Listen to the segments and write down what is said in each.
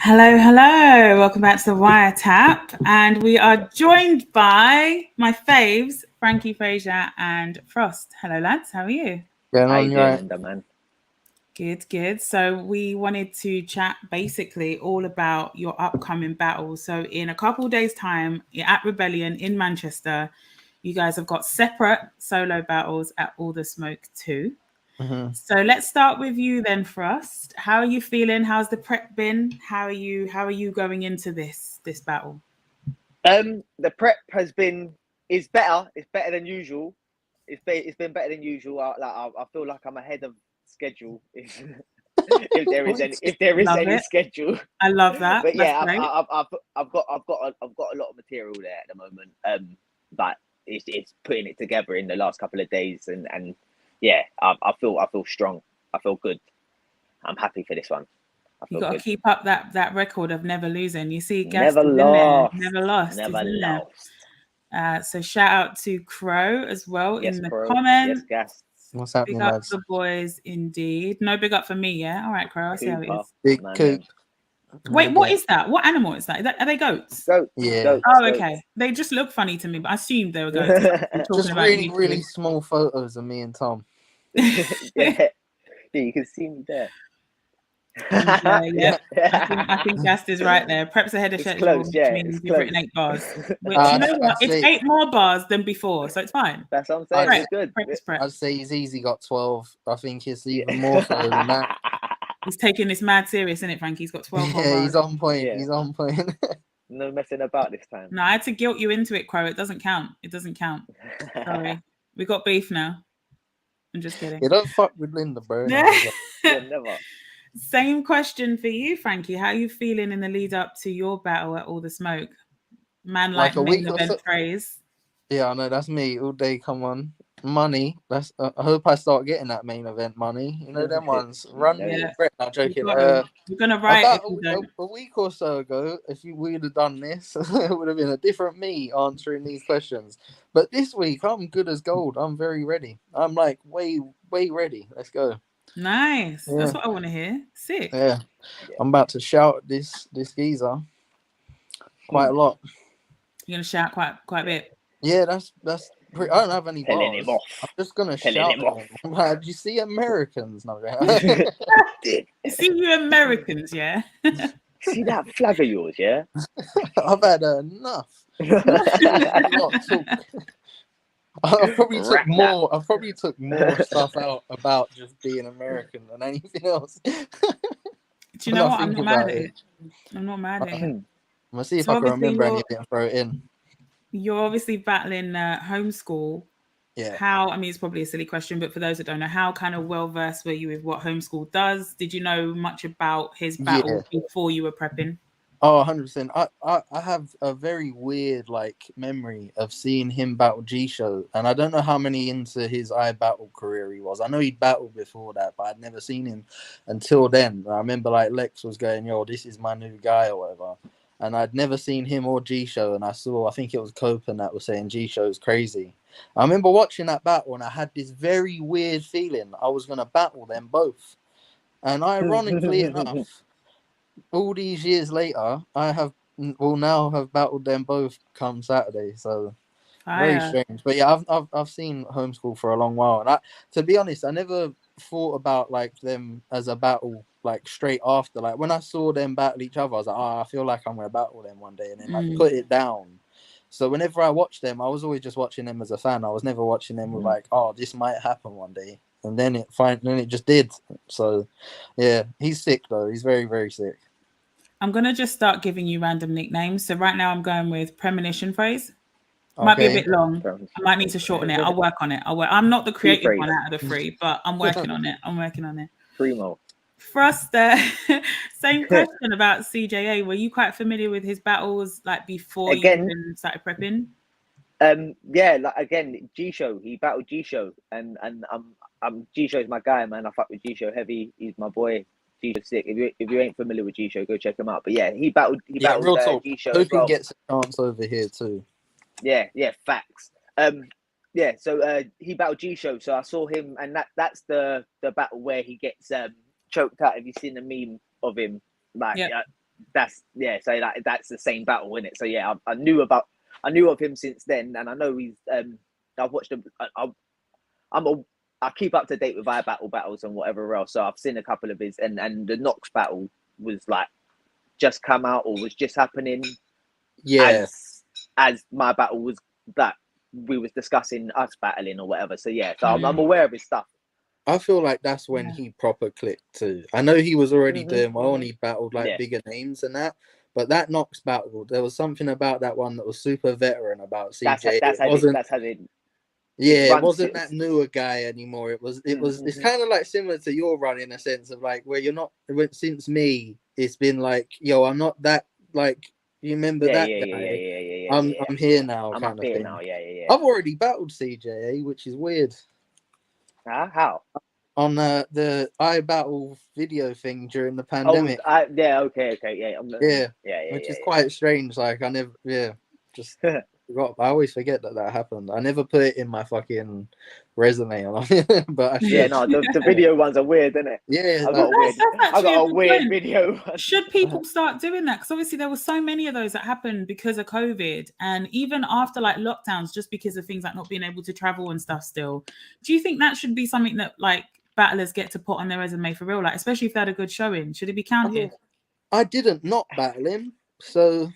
Hello, hello. Welcome back to the Wiretap. And we are joined by my faves, Frankie Phraser and Frost. Hello, lads. How are you? Going How on, you you're doing, right. man? Good, good. So we wanted to chat basically all about your upcoming battles. So in a couple of days' time, you're at Rebellion in Manchester. You guys have got separate solo battles at All the Smoke 2. Mm-hmm. So let's start with you then, Frost. How are you feeling? How's the prep been? How are you going into this battle? The prep is better. It's better than usual. It's been better than usual. I feel like I'm ahead of schedule. If there is Love any it. schedule. I love that. But yeah, That's great. I've got a lot of material there at the moment. But it's putting it together in the last couple of days, and yeah, I feel strong. I feel good. I'm happy for this one. You got to Good. keep up that record of never losing. You see, Gast Never is in there. lost. Never lost. Never He's in there. lost. So shout out to Crow as well Yes, in the Crow. comments. Yes, Gas. What's Big happening, up lads? the boys, indeed. No big up for me, yeah. All right, Crow. I see how it Cooper. is. Big Man, Coop. Wait, what is that? What animal is that? Are they goats? Goats. Yeah. Goats, Oh, goats. okay. They just look funny to me, but I assumed they were goats. Just really, really small photos of me and Tom. Yeah, you can see me there. Yeah. I think Gast is right there. Preps ahead of It's schedule, close, yeah, which means it's you've close. written 8 bars. Which, you know what? It's 8 more bars than before, so it's fine. That's what I'm saying. Prep. It's good. Prep is prep. I'd say he's easy got 12. I think it's even more so than that. He's taking this mad serious, isn't it, Frankie? He's got 12 more Yeah, bars. he's on point. Yeah. He's on point. No messing about this time. No, I had to guilt you into it, Crow. It doesn't count. It doesn't count. Sorry. We got beef now. I'm just kidding. You don't fuck with Linda, bro. Yeah, never. Same question for you, Frankie. How are you feeling in the lead up to your battle at All the Smoke? Man, like a main week or event so. phrase. Yeah, I know that's me all day. Come on, money. That's. I hope I start getting that main event money. You know them ones. Run with Yeah. it, Brett. Not joking. You're gonna write about if you don't. a week or so ago, if we would have done this, it would have been a different me answering these questions. But this week, I'm good as gold. I'm very ready. I'm like way ready. Let's go. Nice. Yeah. That's what I want to hear. Sick. Yeah. I'm about to shout at this geezer quite a lot. You're gonna shout quite a bit. Yeah, that's. I don't have any Telling bars. him off. I'm just gonna Telling shout him at off. him. I'm like, do you see Americans? No, See you Americans, yeah. See that flag of yours, yeah? I've had enough. I probably took more stuff out about just being American than anything else. Do you know what? I'm not mad at it. I'm not mad at it. I'm gonna see if I can remember anything and throw it in. You're obviously battling homeschool. Yeah. How? I mean, it's probably a silly question, but for those that don't know, how kind of well versed were you with what homeschool does? Did you know much about his battle before you were prepping? Oh, 100%. I have a very weird memory of seeing him battle G-Show, and I don't know how many into his iBattle career he was. I know he'd battled before that, but I'd never seen him until then. I remember Lex was going, "Yo, this is my new guy," or whatever, and I'd never seen him or G-Show, and I think it was Copen that was saying G-Show's crazy. I remember watching that battle, and I had this very weird feeling I was gonna battle them both, and ironically enough, all these years later, I will now have battled them both come Saturday. So very strange. But yeah, I've seen homeschool for a long while, and to be honest, I never thought about them as a battle straight after. When I saw them battle each other, I was like, I feel like I'm gonna battle them one day, and then put it down. So whenever I watched them, I was always just watching them as a fan. I was never watching them with this might happen one day. And then it just did. So yeah, he's sick though. He's very, very sick. I'm gonna just start giving you random nicknames. So right now I'm going with premonition phrase. Might be a bit long. I might need to shorten it. I'll work on it. I'm not the creative one out of the three, but I'm working on it. Primo. Frost, same question about CJA. Were you quite familiar with his battles before you even started prepping? Yeah, again, G-Show. He battled G-Show, and I'm G-Show's my guy, man. I fuck with G-Show heavy. He's my boy. G-Show's sick. If you ain't familiar with G-Show, go check him out. But yeah, he battled real talk. G-Show Who as well. gets a chance over here too? Yeah, facts. Yeah. So he battled G-Show. So I saw him, and that's the battle where he gets choked out. Have you seen the meme of him? that's So that's the same battle, isn't it? So yeah, I knew of him since then, and I know he's. I've watched him. I keep up to date with battles and whatever else. So I've seen a couple of his, and the Knox battle was like just come out or was just happening. Yeah, as my battle was that we was discussing us battling or whatever. So yeah, so I'm aware of his stuff. I feel like that's when he proper clicked too. I know he was already doing well and he battled like bigger names and that, but that Knox battle, there was something about that one that was super veteran about CJ. It wasn't that newer guy anymore. It's kind of like similar to your run in a sense of like where you're not. Since me, it's been like, yo, I'm not that like. You remember that guy? I'm here now, I'm kind up of here thing. now. Yeah. I've already battled CJ, which is weird. How? On the iBattle video thing during the pandemic. Okay, yeah, which is quite strange. Like I never, just forgot. I always forget that happened. I never put it in my fucking resume, but I should. The video ones are weird, isn't it? Yeah, I got a weird video. Should people start doing that? Because obviously there were so many of those that happened because of COVID, and even after like lockdowns, just because of things like not being able to travel and stuff. Still, do you think that should be something that like battlers get to put on their resume for real? Like, especially if they had a good showing, should it be counted? I didn't not battle him, so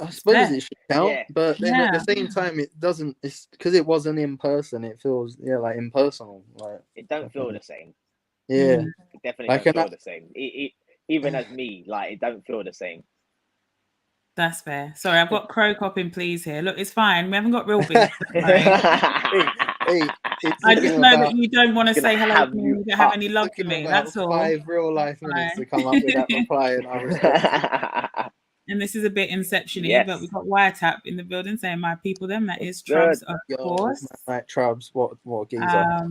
I suppose it should count. But then at the same time, it doesn't. It's because it wasn't in person. It feels like impersonal. Like it don't feel the same. Yeah, it definitely don't feel the same. Even as me, like it don't feel the same. That's fair. Sorry, I've got Crow copping please here. Look, it's fine. We haven't got real beef. I just know that you don't want to say hello to me. You don't have any love for me. That's all. 5 real life minutes to come up with that reply, and I respect. And this is a bit inception-y, but we've got Wiretap in the building saying my people. Then that is Trubs, of course. Right, Trubs. What geezer?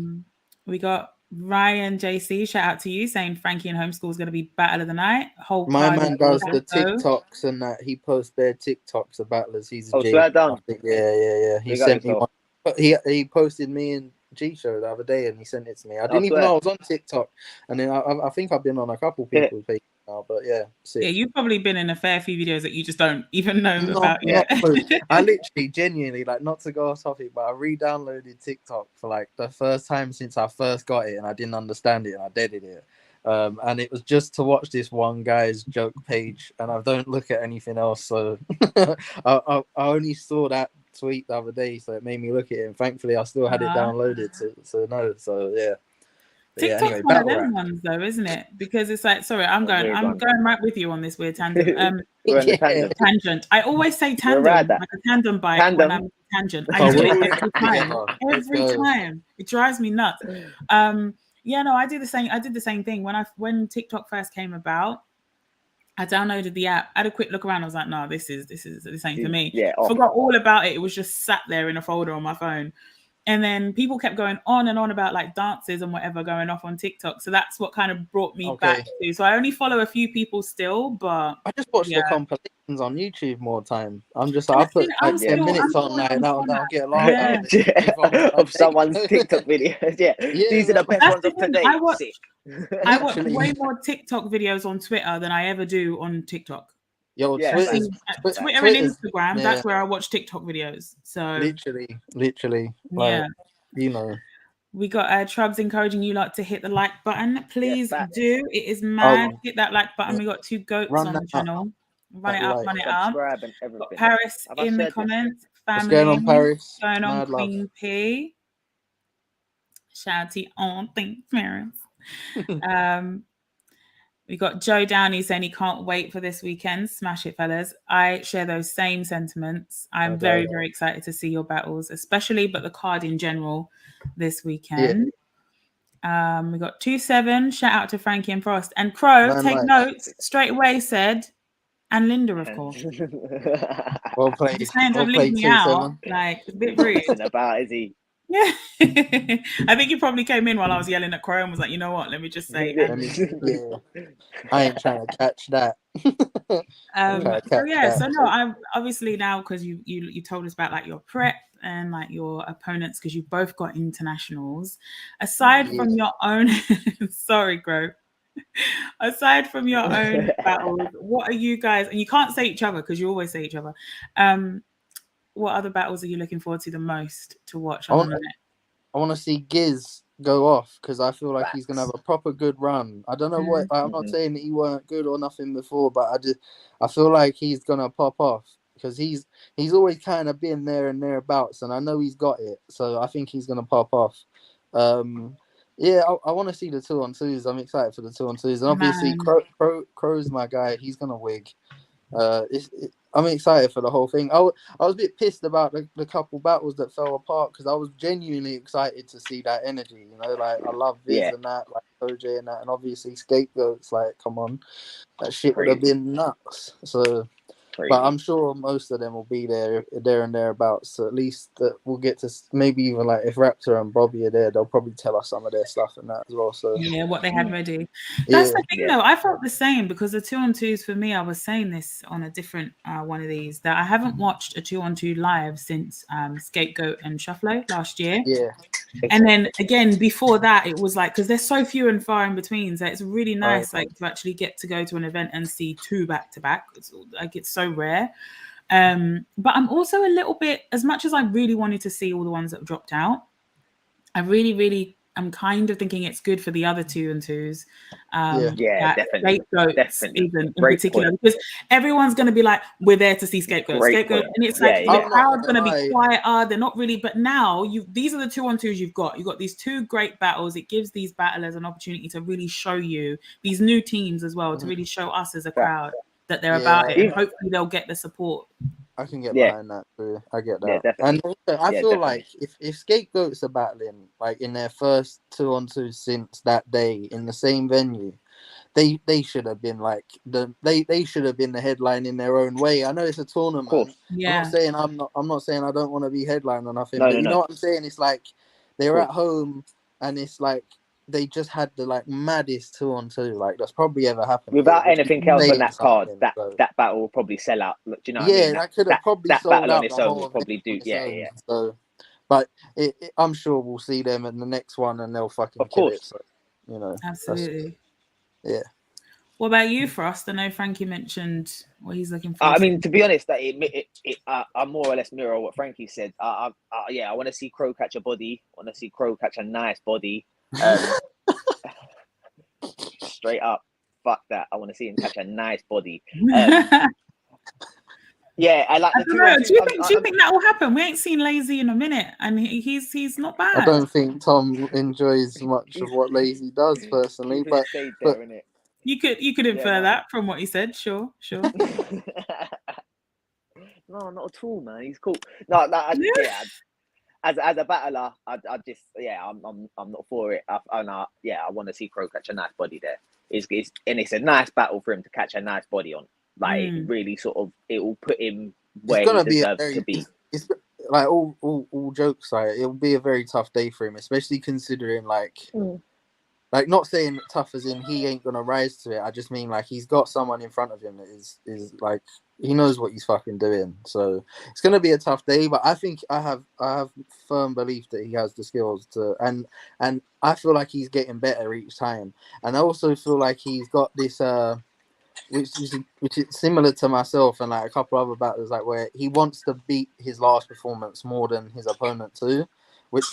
We got Ryan JC, shout out to you, saying Frankie and Homeschool is going to be battle of the night. My man does the TikToks and that. He posts their TikToks of battlers. He's a G. Yeah. He sent me one. He posted me and G Show the other day, and he sent it to me. I didn't even know I was on TikTok, and then I think I've been on a couple people's pages now. But yeah, you've probably been in a fair few videos that you just don't even know about yet. I literally, genuinely, like, not to go off topic, but I re-downloaded TikTok for like the first time since I first got it, and I didn't understand it, and I deaded it. And it was just to watch this one guy's joke page, and I don't look at anything else. So I only saw that tweet the other day, so it made me look at it. And thankfully, I still had it downloaded. So yeah. TikTok's one of them ones, though, isn't it? Because it's like, sorry, I'm going right with you on this weird tandem. Tangent. I always say tandem, like a tandem bike when I'm tangent. I do it every time. Every time. It drives me nuts. I do the same. I did the same thing when TikTok first came about. I downloaded the app. I had a quick look around. I was like, no, this ain't for me. Forgot all about it. It was just sat there in a folder on my phone. And then people kept going on and on about like dances and whatever going off on TikTok. So that's what kind of brought me back to. So I only follow a few people still, but I just watch the compilations on YouTube more time. I'm just I put like 10 minutes on there and I'll get a lot of someone's TikTok videos. These are the best ones of today. I watch way more TikTok videos on Twitter than I ever do on TikTok. Twitter and Instagram, that's where I watch TikTok videos. So literally, like, we got Trubs encouraging you lot to hit the like button. Please do. It is mad. Hit that like button. We got 2 goats on the channel. Run it up. Subscribe and everything. Got Paris in the comments. Family. What's going on, Paris? Going on, Queen P. Shouty on. Thanks, Paris. We got Joe Downey saying he can't wait for this weekend. Smash it, fellas. I share those same sentiments. I'm very, very excited to see your battles, especially, but the card in general this weekend. We got 2-7. Shout out to Frankie and Frost. And Crow, take notes, straight away said, and Linda, of course. Well played. Just kind of leave me out. Like, a bit rude. About, is he? Yeah. I think he probably came in while I was yelling at Crow and was like, you know what, let me just say. I ain't trying to catch that. I'm obviously now, because you told us about like your prep and like your opponents, because you both got internationals. Aside from your own sorry, Crow. Aside from your own battles, what are you guys? And you can't say each other because you always say each other. What other battles are you looking forward to the most to watch I on the want, night? I want to see Giz go off because I feel like he's gonna have Facts. a proper good run. I don't know what I'm not Mhm. saying that he weren't good or nothing before, but I feel like he's gonna pop off because he's always kind of been there and thereabouts, and I know he's got it. So I think he's gonna pop off. Yeah, I want to see the 2-on-2s. I'm excited for the 2-on-2s, and obviously Man, Crow's my guy. He's gonna wig. I'm excited for the whole thing. I was a bit pissed about the couple battles that fell apart because I was genuinely excited to see that energy. You know, like I love Viz Yeah, and that, like OJ and that, and obviously Scapegoats. Like, come on, that shit would have crazy, been nuts. So, but crazy. I'm sure most of them will be there and thereabouts. So at least we'll get to maybe even like if Raptor and Bobby are there, they'll probably tell us some of their stuff and that as well. So yeah, what they had ready. That's yeah, the thing, Yeah, though. I felt the same because the 2-on-2s for me, I was saying this on a different one of these that I haven't watched a 2-on-2 live since Scapegoat and Shufflo last year. yeah, And then again, before that, it was like, because they're so few and far in between. So it's really right, nice, like, to actually get to go to an event and see two back to back. It's like, it's so rare. But I'm also a little bit, as much as I really wanted to see all the ones that have dropped out, I really I'm kind of thinking it's good for the other 2-on-2s. yeah, yeah, That definitely, Scapegoats definitely. even in Great particular, point. because everyone's going to be like, we're there to see Scapegoat, Great Scapegoat, point. and it's like Yeah, the yeah, I'm not crowd's gonna going to be lie. quieter. They're not really, but now these are the 2-on-2s you've got. You've got these two great battles. It gives these battlers an opportunity to really show you these new teams as well, to really show us as a Facts. crowd that they're Yeah, about it, and Even, hopefully they'll get the support. I can get yeah, behind that too. I get yeah, that. And definitely. also, I Yeah, feel like definitely. if Scapegoats are battling like in their first 2-on-2 since that day in the same venue, they should have been like they should have been the headline in their own way. I know it's a Of course. tournament. Yeah, I'm not saying I don't want to be headline or nothing, No, but no, you no. know Of what I'm saying? It's like they're at course. home and it's like they just had the like maddest 2-on-2 like that's probably ever happened here, Without which is anything else on saying that card, something. that So that battle will probably sell out. Look, do you know what I mean? yeah, That that could have that probably that sold battle on out its the own whole will event probably on do. its Yeah, own. yeah. So, but I'm sure we'll see them in the next one and they'll fucking Of kill it. course. So, you know, that's absolutely. yeah, What about you, Frost? I know Frankie mentioned what he's looking forward I to. mean, to be honest, that I more or less mirror what Frankie said. Yeah, I want to see Crow catch a body. I want to see Crow catch a nice body. Um, straight up, fuck that. I want to see him catch a nice body. Um, I yeah, I like the don't two on know. twos. Do you think that will happen? We ain't seen Lazy in a minute, and he's not I bad. don't think Tom enjoys much of He's what Lazy does personally, keeping it stage but there, isn't it? You could Yeah, infer no. that from what he said. Sure, sure. No, not at all, man. He's cool. No, Yeah. yeah. As a battler, I just yeah, I'm not for it. Yeah, I want to see Crow catch a nice body there. And it's a nice battle for him to catch a nice body on. Like it Mm. really sort of it will put him it's where he gonna be a deserves to very be. it's like all jokes aside, it'll be a very tough day for him, especially considering like not saying tough as in he ain't gonna rise to it. I just mean like he's got someone in front of him that is like he knows what he's fucking doing. So it's gonna be a tough day, but I think I have firm belief that he has the skills to and I feel like he's getting better each time. And I also feel like he's got this which is similar to myself and like a couple other battles like where he wants to beat his last performance more than his opponent too, which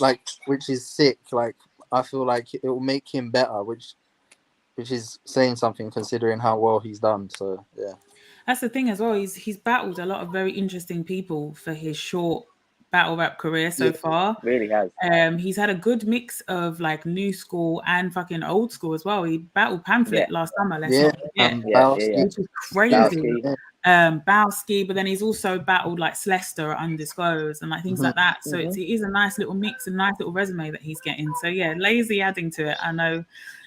is sick. Like I feel like it will make him better, which is saying something considering how well he's done. So yeah, That's the thing as well. He's battled a lot of very interesting people for his short battle rap career so yeah, far. Really has. He's had a good mix of like new school and fucking old school as well. He battled Yeah, Pamphlet last summer, let's yeah, not forget, yeah. which is crazy. Bowski. yeah. Bowski, but then he's also battled like Slester at Undisclosed and like things Mhm. like that. So Mm-hmm. it is a nice little mix and nice little resume that he's getting. So yeah, Lazy adding to it. I know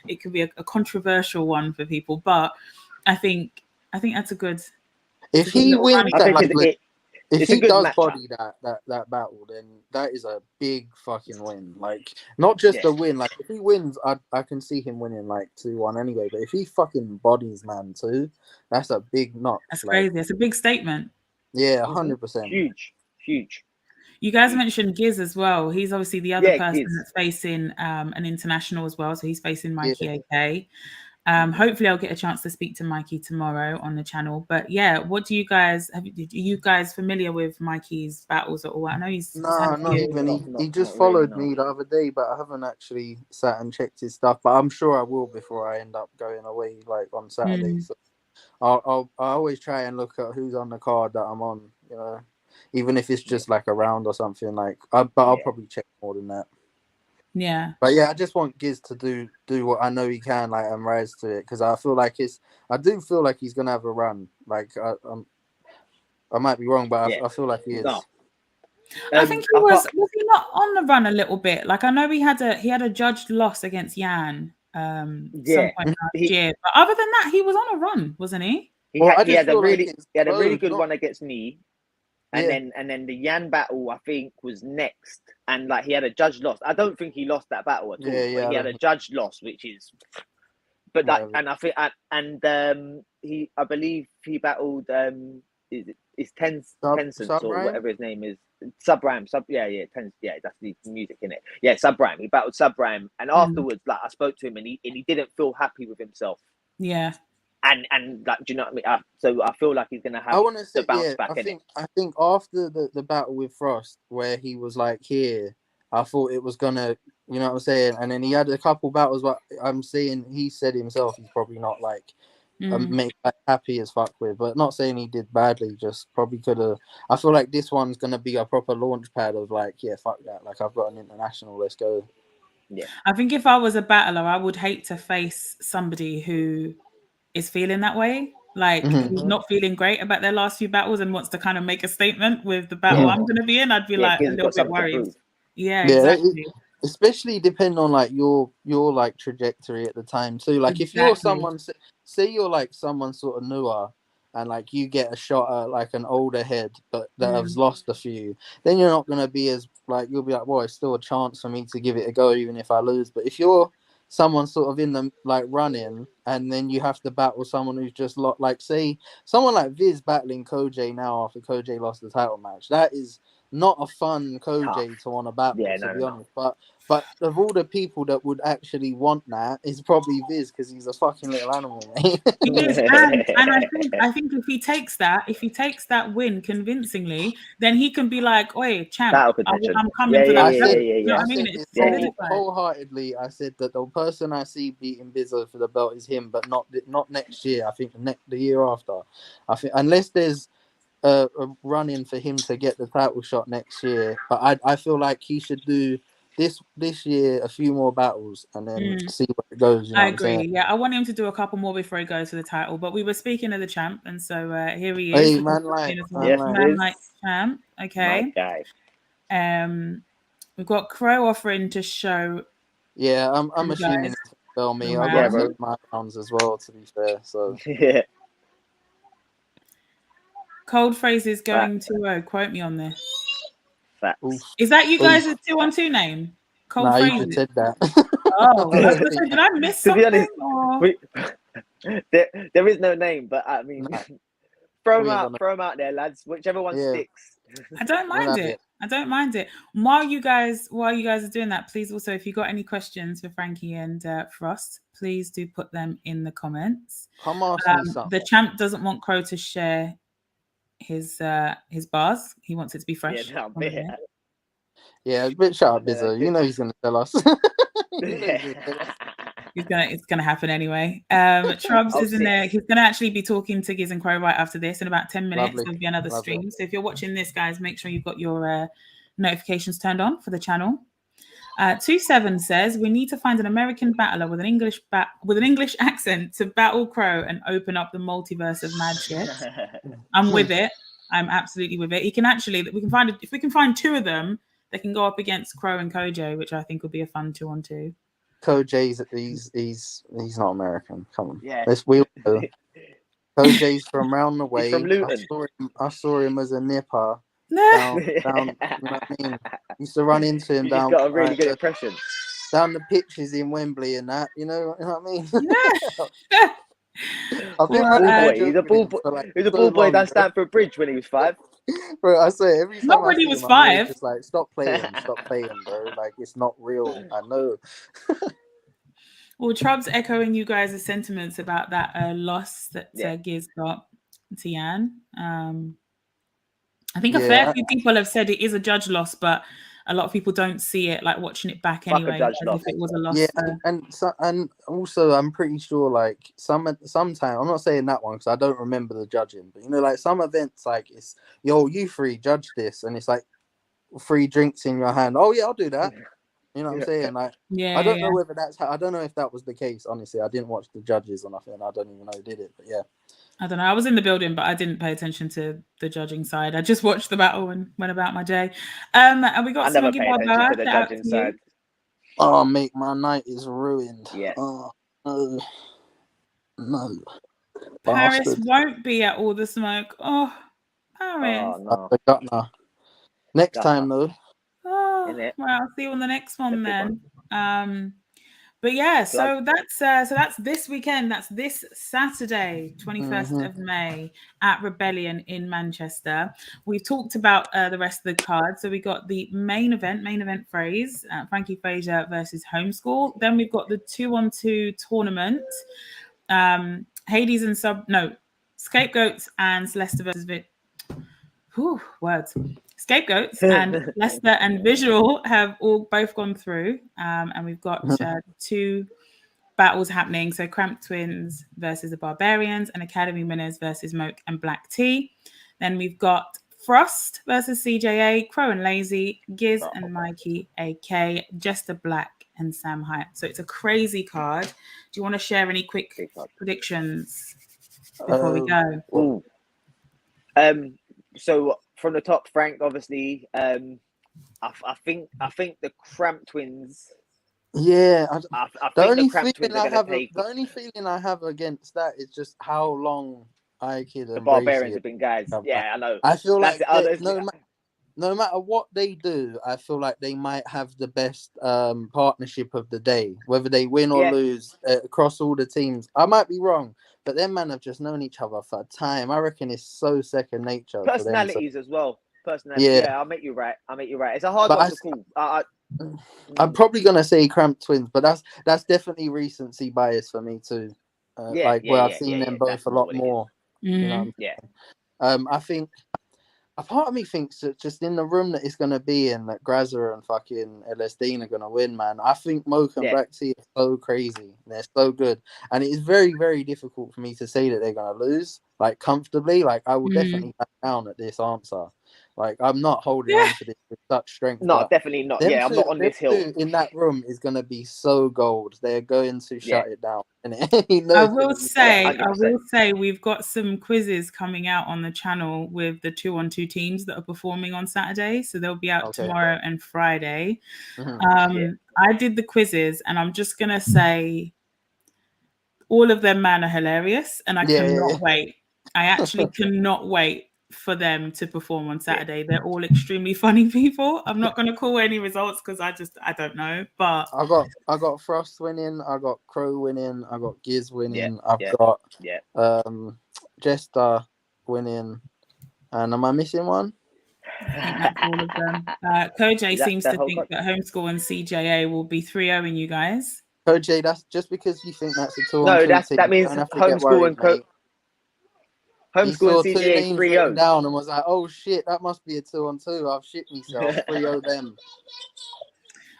it could be a controversial one for people, but I think that's a good If he little wins running I that, think joke. like, if it's a he good does matchup. body that battle, then that is a big fucking win. Like, not just Yeah, a win. Like, if he wins, I can see him winning like 2-1 anyway. But if he fucking bodies man too, that's a big That's notch. Like, crazy. It's a big statement. yeah, mm-hmm. 100%. Huge, huge, You guys huge. mentioned Giz as well. He's obviously the other Yeah, person Giz. that's facing an international as well. So he's facing Yeah, Mikey AK. Hopefully, I'll get a chance to speak to Mikey tomorrow on the channel. But yeah, what do you guys are you guys familiar with Mikey's battles at all? I know he's had Nah, a not few. even. He just Not really, followed no. me the other day, but I haven't actually sat and checked his stuff. But I'm sure I will before I end up going away, like on Saturday. Mm, So I always try and look at who's on the card that I'm on. You know, even if it's Yeah, just like a round or something. But I'll yeah, probably check more than that. yeah. But yeah, I just want Giz to do what I know he can, like, and rise to it, because I feel like I do feel like he's gonna have a run. Like I might be wrong, but yeah. I feel like he No. is. I think he Apart, was he not on the run a little bit? Like I know he had a judged loss against Yan some yeah, point last he year. But other than that, he was on a run, wasn't he? Well, I he just had a feel like really it's he had a really close. good Not one against me, yeah, and then the Yan battle I think was next, and like he had a judge loss. I don't think he lost that battle at all, but yeah. he I had a don't judge loss, which is. But that, whatever. and I think, I believe he battled is Tencent or Rhyme. whatever his name is, Subram, yeah, that's the music in it. Yeah, Subram. He battled Subram, and Mm, afterwards, like I spoke to him, and he didn't feel happy with himself, yeah. and like, do you know what I mean? So I feel like he's gonna I have want to the say, bounce yeah. back in it. I think after the battle with Frost, where he was like here, I thought it was gonna, you know what I'm saying. And then he had a couple battles, but I'm saying he said himself he's probably not like Mm. make like, happy as fuck with. But not saying he did badly, just probably could have. I feel like this one's gonna be a proper launch pad of like, yeah, fuck that. Like I've got an international. Let's go. Yeah, I think if I was a battler, I would hate to face somebody who is feeling that way, like Hmm. who's not feeling great about their last few battles and wants to kind of make a statement with the battle yeah, I'm going to be in. I'd be yeah. like a Giz little got bit something to worried. prove. Yeah, Yeah, exactly. especially depending on like your like trajectory at the time too. Like if you're Exactly. someone, say you're like someone sort of newer, and like you get a shot at like an older head, but that has Mm, lost a few, then you're not gonna be as like you'll be like, well, it's still a chance for me to give it a go, even if I lose. But if you're someone sort of in the like running, and then you have to battle someone who's just like say someone like Viz battling Koj now after Koj lost the title match, that is not a fun Tough. Koj to want to battle, Yeah, to no, be no, no. honest. But of all the people that would actually want that, is probably Viz, because he's a fucking little animal, mate. he is, and I think if he takes that win convincingly, then he can be like, "Oi, champ, Title contention. I'm coming Yeah, for yeah, that I yeah, yeah, said, belt." yeah, You know yeah. what I I mean? said It's this Yeah, yeah. solidified. wholeheartedly. I said that the person I see beating Bizzo for the belt is him, but not next year. I think the year after. I think unless there's a run in for him to get the title shot next year, but I feel like he should do this year a few more battles and then Mm. see where it goes. You know I what I'm saying? agree. Yeah, I want him to do a couple more before he goes for the title. But we were speaking of the champ, and so here he is. Hey, We can man, put him like, in as well. man, Yes, like. Man Viz, like champ. my Okay. guy. We've got Crow offering to show Yeah, I'm you guys assuming it's spell the me. I Yeah, got round. some bro. of my rounds as well, to be fair. So Yeah, Cold phrases fact, going 2-0. Quote me on this. oof, facts. Is that you oof. guys' 2-on-2 name? Cold Nah, you just phrases. said that. Oh, I was I gonna think say, did I miss To be something? honest, Or we there is no name, but I mean, nah, we ain't gonna. throw them out there, lads. Whichever one Yeah, sticks. I don't we'll mind have it. it. I don't mind it. While you guys are doing that, please also, if you got any questions for Frankie and Frost, please do put them in the comments. Come ask me The something. champ doesn't want Crow to share his bars. He wants it to be Yeah, fresh no, from the minute. Yeah, but shut up, no, Bizzo. You know he's gonna tell us. You know he's gonna tell us. It's gonna happen anyway. Trubs Oh, is in there. six. He's gonna actually be talking to Giz and Crow right after this. In about 10 minutes, Lovely, there'll be another lovely. stream. So if you're watching this, guys, make sure you've got your notifications turned on for the channel. 27 says we need to find an American battler with an English accent to battle Crow and open up the multiverse of mad shit. I'm with it. I'm absolutely with it. If we can find two of them, they can go up against Crow and Kojo, which I think would be a fun 2-on-2. Koj's he's not American. Come on, Yeah. let's we all know. Koj's from round the He's from way. Luton. I saw him as a nipper Nah. down. You know what I mean? Used to run into him You just got a really like, good impression. down the pitches in Wembley and that. You know what I mean? Yeah. I've been Ball running boy. with He's a ball him boy. for like He was a so ball boy long, down bro. Stamford Bridge when he was 5. Bro, I say every Not time I when he see was him, I'm always 5. just like, stop playing, bro. Like it's not real. I know. Well, Trub's echoing you guys' sentiments about that loss that Giz got to Yan. I think a fair few people have said it is a judge loss, but a lot of people don't see it like watching it back anyway, as if it was a loss. Yeah, and also I'm pretty sure like sometime I'm not saying that one because I don't remember the judging, but you know, like some events like it's you three judge this, and it's like 3 drinks in your hand. Oh yeah, I'll do that. You know what I'm saying? Like, I don't know whether that's how. I don't know if that was the case. Honestly, I didn't watch the judges or nothing. I don't even know who did it. But yeah, I don't know. I was in the building, but I didn't pay attention to the judging side. I just watched the battle and went about my day. And we got Smoggy Barber to the judging side. Oh, mate, my night is ruined. Yeah. Oh no. Paris Bastard. won't be at All the Smoke. Oh, Paris. Oh no. Next time though. Oh, well, I'll see you on the next one then. But yeah, so that's this weekend. That's this Saturday, 21st of May at Rebellion in Manchester. We've talked about the rest of the card. So we got the main event phrase, Frankie Phraser versus Homeschool. Then we've got the 2-on-2 tournament. Hades and Scapegoats and Celeste versus Scapegoats and Leicester and Visual have both gone through, and we've got 2 battles happening. So Cramped Twins versus the Barbarians and Academy Winners versus Moke and Black Tea. Then we've got Frost versus CJA, Crow and Lazy, Giz and Mikey, AK, Jester Black and Sam Hyatt. So it's a crazy card. Do you want to share any quick predictions before we go? So from the top, Frank, obviously, I think the Cramp Twins. Yeah, the only feeling I have against that is just how long the Barbarians have been guys. Yeah, I know. I feel like no matter what they do, I feel like they might have the best partnership of the day, whether they win or lose across all the teams. I might be wrong, but them men have just known each other for time. I reckon it's so second nature. Personalities for them, as well. Yeah, I'll make you right. It's a hard one to call. I'm probably gonna say Cramped Twins, but that's definitely recency bias for me too. I've seen them both a lot more. You know, I think a part of me thinks that just in the room that it's gonna be in, that Grazza and fucking LSD are gonna win, man. I think Moke and Black Tea are so crazy. They're so good, and it is very, very difficult for me to say that they're gonna lose like comfortably. Like I will definitely back down at this answer. Like I'm not holding on to this with such strength. No, definitely not. Yeah, I'm not on this hill. In that room is going to be so gold. They're going to shut it down. And I will say we've got some quizzes coming out on the channel with the 2-on-2 teams that are performing on Saturday. So they'll be out tomorrow and Friday. I did the quizzes, and I'm just going to say all of them, man, are hilarious, and I cannot wait. I actually cannot wait for them to perform on Saturday. They're all extremely funny people. I'm not going to call any results because I don't know. But I got Frost winning. I got Crow winning. I got Giz winning. I've got Jester winning. And am I missing one? I think that's all of them. Koj seems to think that Homeschool and CJA will be 3-0 you guys. Koj, that's just because you think that's a 2-on-2 team. That means Homeschool and Homeschool and CJA 3-0 down and was like, "Oh shit, that must be a 2-on-2. I've shit myself." 3-0 them.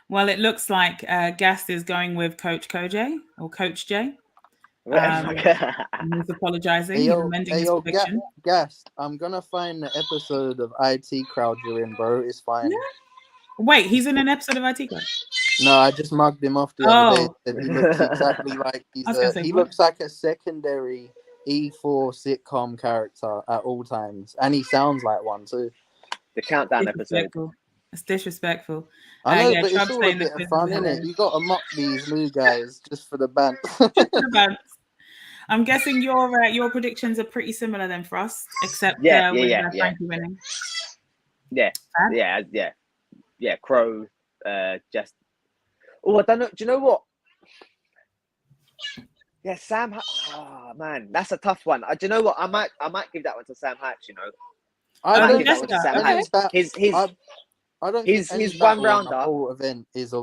Well, it looks like Gast is going with Coach Koj or Coach J. He's apologizing. He's amending his prediction. Gast, I'm gonna find the episode of IT Crowd you're in, bro. It's fine. Yeah. Wait, he's in an episode of IT Crowd? No, I just mugged him off the other day. And he looks exactly like he looks like a secondary E4 sitcom character at all times, and he sounds like one too. The countdown episode. It's disrespectful. I know, but it's all a bit of fun, isn't it? You got to mock these new guys just for the band. I'm guessing your predictions are pretty similar then, Frost, except Frankie winning. Yeah. Crow, just. Oh, I don't know. Do you know what? Yeah, Sam. Oh man, that's a tough one. Do you know what? I might give that one to Sam Hatch. You know, I I don't His think any his one battle in the rounder whole event is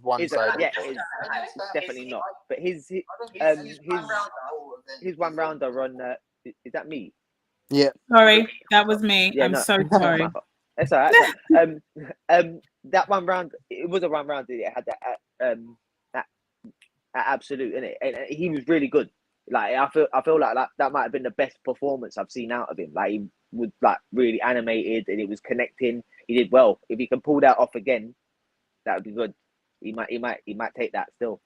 one sided. yeah, it's definitely not. But his one rounder on is that me? Yeah. Sorry, that was me. Yeah, I'm no, so that's sorry. my fault. That's all right. That's all right. That one round, it was a one round. It had that absolute in it, and he was really good. Like I feel like that might have been the best performance I've seen out of him. Like he was like really animated, and it was connecting. He did well. If he can pull that off again, that would be good. He might take that still.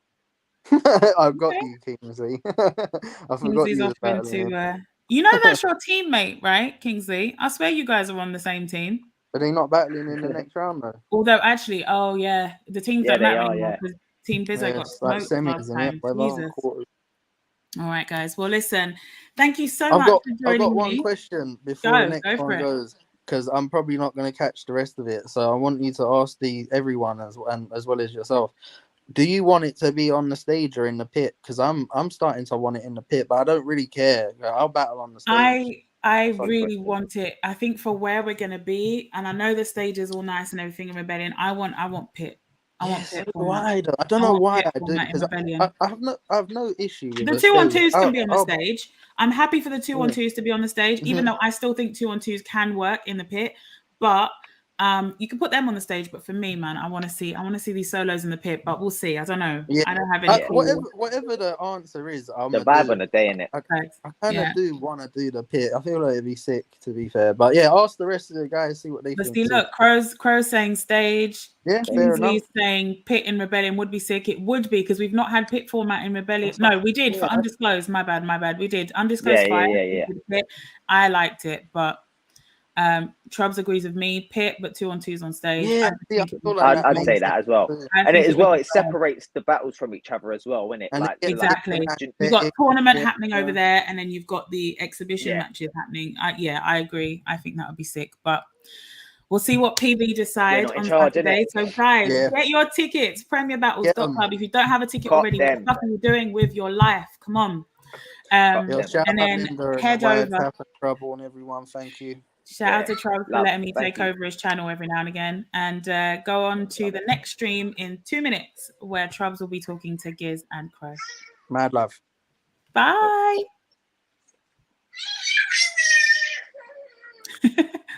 I've got Okay. you, Kingsley. I forgot Kingsley's you was offering battling him. to. You know that's your teammate, right, Kingsley? I swear you guys are on the same team. Are they not battling in the next round though? Although actually, oh yeah, the teams Yeah, don't they matter are. anymore Yeah. because Team Bizzo Yeah, got it's like smoked last semis and time. whatever, Jesus. quarters. All right, guys. Well, listen. Thank you so I've much got for I've got joining one me. question before the Go next for one it. goes, because I'm probably not going to catch the rest of it. So I want you to ask everyone as well as yourself. Do you want it to be on the stage or in the pit? Because I'm starting to want it in the pit, but I don't really care. I'll battle on the stage. I Fun really question. want it. I think for where we're gonna be, and I know the stage is all nice and everything in Rebellion. I want pit. I want So pit do format. I don't I know want why pit I do, format in because Rebellion. I have no issue with The the two on stage. twos can be on the stage. I'm happy for the two on Yeah. twos to be on the stage, even though I still think two on twos can work in the pit. But you can put them on the stage. But for me, man, I want to see these solos in the pit. But we'll see. I don't know. Yeah. I don't have any clue. Whatever the answer is, I'm The gonna vibe do on it. the day, innit? I kind of Yeah. do want to do the pit. I feel like it'd be sick, to be fair. But yeah, ask the rest of the guys, see what they But think see, too. look, Crow's saying stage. Yeah, fair enough. Kingsley's saying pit in Rebellion would be sick. It would be because we've not had pit format in Rebellion. That's No, we did for yeah, Undisclosed. My bad. We did Yeah, Undisclosed yeah, 5. yeah, We yeah. did pit. I liked it, but Trubs agrees with me. Pit, but two on twos on stage. yeah. I See, I think it feel would like be that I'd say makes that sense. as well. too. And it, as well, it fun. separates the battles from each other as well, innit? And Like, it Exactly. like, You've got tournament yeah, happening over there, and then you've got the exhibition Yeah. matches happening. Yeah, I agree. I think that would be sick, but we'll see what PB We're decide not in on charge, Saturday. innit? So, guys, yeah. get your tickets. Premierbattles.club. If you don't have a ticket Cop already, them. what the fuck are you doing with your life? Come on. Cop Yo, them. shout And out then Linda and the head wife, over. Tap and Trouble and everyone. Thank you. Shout out to Charles for Love. letting me Thank take you. over his channel every now and again. And go on to the next stream in 2 minutes where Trubs will be talking to Giz and Crow. Mad love. Bye.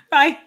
Bye.